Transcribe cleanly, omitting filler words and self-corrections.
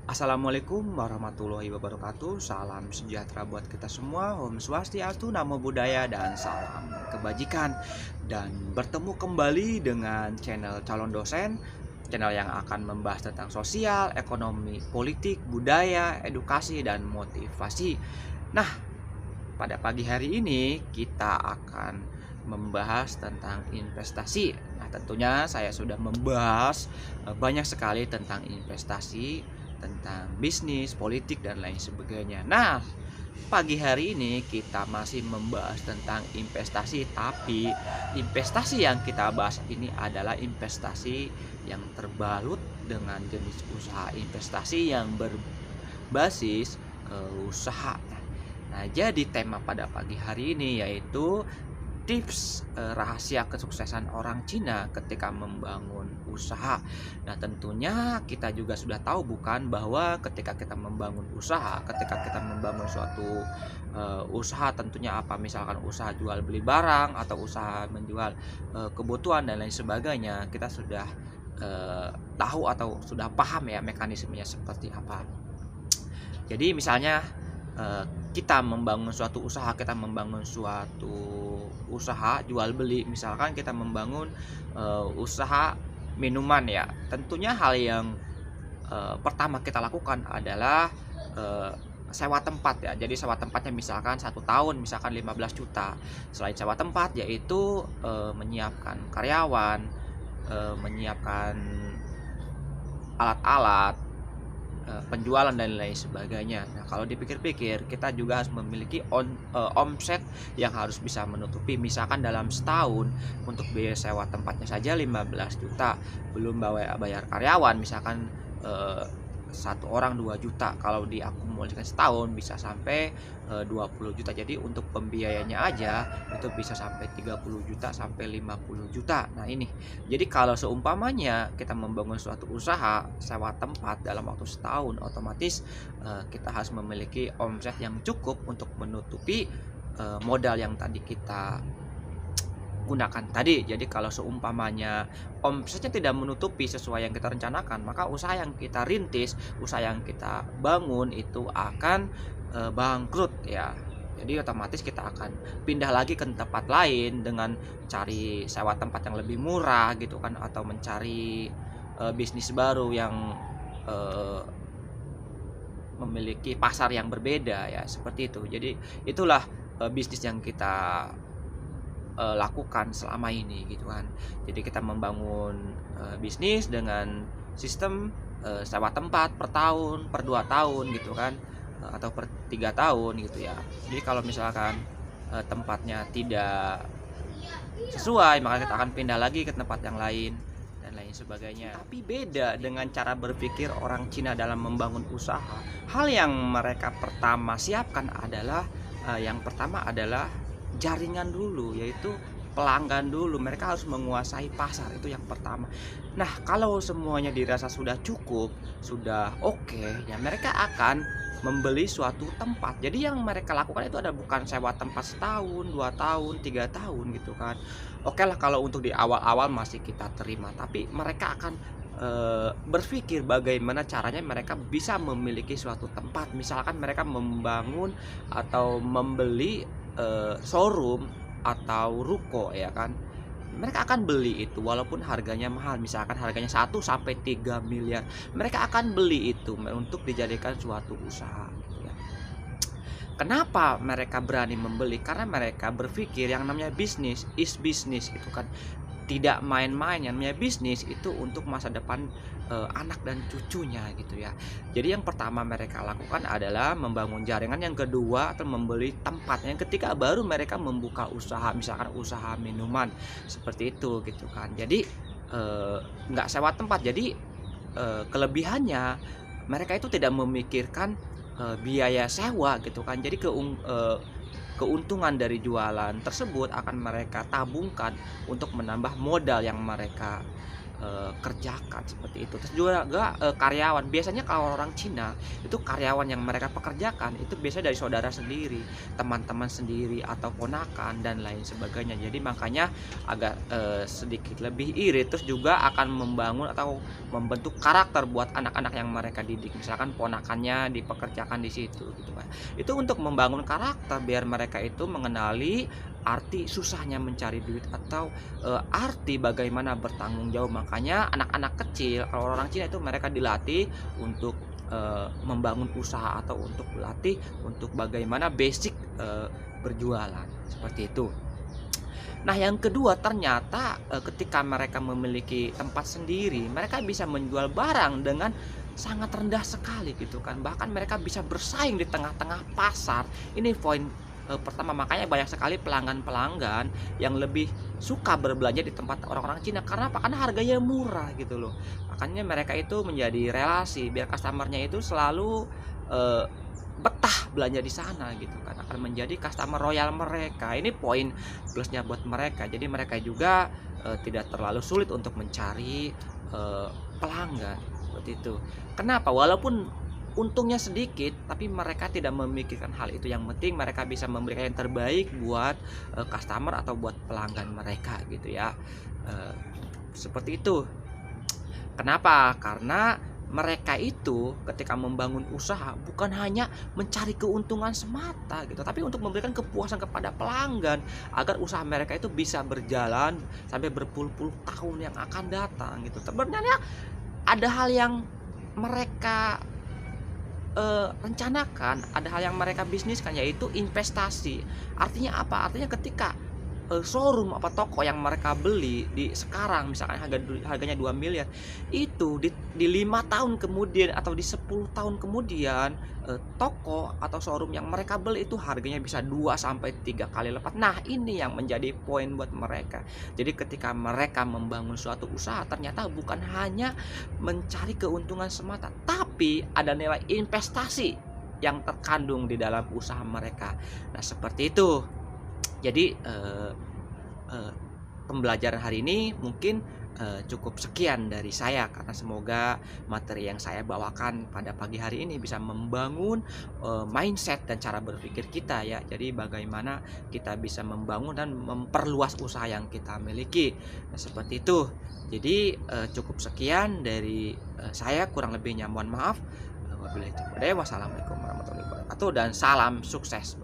Assalamualaikum warahmatullahi wabarakatuh. Salam sejahtera buat kita semua. Om Swastiastu, Namo Buddhaya, dan salam kebajikan. Dan bertemu kembali dengan channel Calon Dosen, channel yang akan membahas tentang sosial, ekonomi, politik, budaya, edukasi, dan motivasi. Nah, pada pagi hari ini kita akan membahas tentang investasi. Nah, tentunya saya sudah membahas banyak sekali tentang investasi, tentang bisnis, politik, dan lain sebagainya. Nah, pagi hari ini kita masih membahas tentang investasi, tapi investasi yang kita bahas ini adalah investasi yang terbalut dengan jenis usaha investasi yang berbasis usaha. Nah, jadi tema pada pagi hari ini yaitu tips rahasia kesuksesan orang Cina ketika membangun usaha. Nah, tentunya kita juga sudah tahu bukan bahwa ketika kita membangun usaha, ketika kita membangun suatu usaha, tentunya apa, misalkan usaha jual beli barang atau usaha menjual kebutuhan dan lain sebagainya, kita sudah tahu atau sudah paham ya mekanismenya seperti apa. Jadi misalnya kita membangun suatu usaha, kita membangun suatu usaha jual beli, misalkan kita membangun usaha minuman ya. Tentunya hal yang pertama kita lakukan adalah sewa tempat ya. Jadi sewa tempatnya misalkan 1 tahun, misalkan 15 juta. Selain sewa tempat yaitu menyiapkan karyawan, menyiapkan alat-alat, penjualan dan lain sebagainya. Nah, kalau dipikir-pikir kita juga harus memiliki omset yang harus bisa menutupi, misalkan dalam setahun untuk biaya sewa tempatnya saja 15 juta, belum bayar karyawan, misalkan 1 orang 2 juta, kalau diakumulasikan setahun bisa sampai 20 juta. Jadi untuk pembiayanya aja itu bisa sampai 30 juta sampai 50 juta. Nah, ini. Jadi kalau seumpamanya kita membangun suatu usaha sewa tempat dalam waktu setahun, otomatis kita harus memiliki omset yang cukup untuk menutupi modal yang tadi kita gunakan tadi. Jadi kalau seumpamanya omsetnya tidak menutupi sesuai yang kita rencanakan, maka usaha yang kita rintis, usaha yang kita bangun itu akan bangkrut ya. Jadi otomatis kita akan pindah lagi ke tempat lain dengan cari sewa tempat yang lebih murah gitu kan, atau mencari bisnis baru yang eh, memiliki pasar yang berbeda ya, seperti itu. Jadi itulah bisnis yang kita lakukan selama ini gitu kan. Jadi kita membangun bisnis dengan sistem sewa tempat per tahun, per 2 tahun gitu kan, atau per 3 tahun gitu ya. Jadi kalau misalkan tempatnya tidak sesuai, maka kita akan pindah lagi ke tempat yang lain dan lain sebagainya. Tapi beda dengan cara berpikir orang Cina dalam membangun usaha. Hal yang mereka pertama siapkan adalah yang pertama adalah jaringan dulu, yaitu pelanggan dulu. Mereka harus menguasai pasar, itu yang pertama. Nah, kalau semuanya dirasa sudah cukup, sudah oke, ya mereka akan membeli suatu tempat. Jadi yang mereka lakukan itu ada bukan sewa tempat setahun, 2 tahun, 3 tahun gitu kan. Oke lah kalau untuk di awal-awal masih kita terima, tapi mereka akan berpikir bagaimana caranya mereka bisa memiliki suatu tempat. Misalkan mereka membangun atau membeli showroom atau ruko ya kan, mereka akan beli itu walaupun harganya mahal, misalkan harganya 1 sampai 3 miliar, mereka akan beli itu untuk dijadikan suatu usaha gitu ya. Kenapa mereka berani membeli? Karena mereka berpikir yang namanya bisnis is bisnis gitu kan, tidak main-main. Yang namanya bisnis itu untuk masa depan anak dan cucunya gitu ya. Jadi yang pertama mereka lakukan adalah membangun jaringan, yang kedua atau membeli tempat, yang ketiga baru mereka membuka usaha, misalkan usaha minuman seperti itu gitu kan. Jadi nggak sewa tempat. Jadi kelebihannya mereka itu tidak memikirkan biaya sewa gitu kan. Jadi keuntungan dari jualan tersebut akan mereka tabungkan untuk menambah modal yang mereka kerjakan seperti itu. Terus juga karyawan, biasanya kalau orang Cina itu karyawan yang mereka pekerjakan itu biasanya dari saudara sendiri, teman-teman sendiri, atau ponakan dan lain sebagainya. Jadi makanya agak sedikit lebih irit, terus juga akan membangun atau membentuk karakter buat anak-anak yang mereka didik. Misalkan ponakannya dipekerjakan di situ gitu kan. Itu untuk membangun karakter biar mereka itu mengenali arti susahnya mencari duit atau arti bagaimana bertanggung jawab. Makanya anak-anak kecil kalau orang Cina itu mereka dilatih untuk membangun usaha atau untuk dilatih untuk bagaimana basic berjualan seperti itu. Nah, yang kedua ternyata ketika mereka memiliki tempat sendiri, mereka bisa menjual barang dengan sangat rendah sekali gitu kan. Bahkan mereka bisa bersaing di tengah-tengah pasar. Ini poin pertama, makanya banyak sekali pelanggan-pelanggan yang lebih suka berbelanja di tempat orang-orang Cina. Karena apa? Karena harganya murah gitu loh. Makanya mereka itu menjadi relasi biar customer-nya itu selalu betah belanja di sana gitu kan, akan menjadi customer royal mereka. Ini poin plusnya buat mereka. Jadi mereka juga tidak terlalu sulit untuk mencari pelanggan seperti itu. Kenapa? Walaupun untungnya sedikit, tapi mereka tidak memikirkan hal itu. Yang penting mereka bisa memberikan yang terbaik buat customer atau buat pelanggan mereka gitu ya. Seperti itu. Kenapa? Karena mereka itu ketika membangun usaha bukan hanya mencari keuntungan semata gitu, tapi untuk memberikan kepuasan kepada pelanggan agar usaha mereka itu bisa berjalan sampai berpuluh-puluh tahun yang akan datang gitu. Sebenarnya ada hal yang mereka rencanakan, ada hal yang mereka bisniskan, yaitu investasi. Artinya apa? Artinya ketika showroom apa toko yang mereka beli di sekarang misalkan harganya 2 miliar, itu di 5 tahun kemudian atau di 10 tahun kemudian toko atau showroom yang mereka beli itu harganya bisa 2 sampai 3 kali lipat. Nah, ini yang menjadi poin buat mereka. Jadi ketika mereka membangun suatu usaha, ternyata bukan hanya mencari keuntungan semata, tapi ada nilai investasi yang terkandung di dalam usaha mereka. Nah, seperti itu. Jadi pembelajaran hari ini mungkin cukup sekian dari saya, karena semoga materi yang saya bawakan pada pagi hari ini bisa membangun mindset dan cara berpikir kita ya. Jadi bagaimana kita bisa membangun dan memperluas usaha yang kita miliki. Nah, seperti itu. Jadi cukup sekian dari saya, kurang lebihnya mohon maaf. Wassalamualaikum warahmatullahi wabarakatuh dan salam sukses.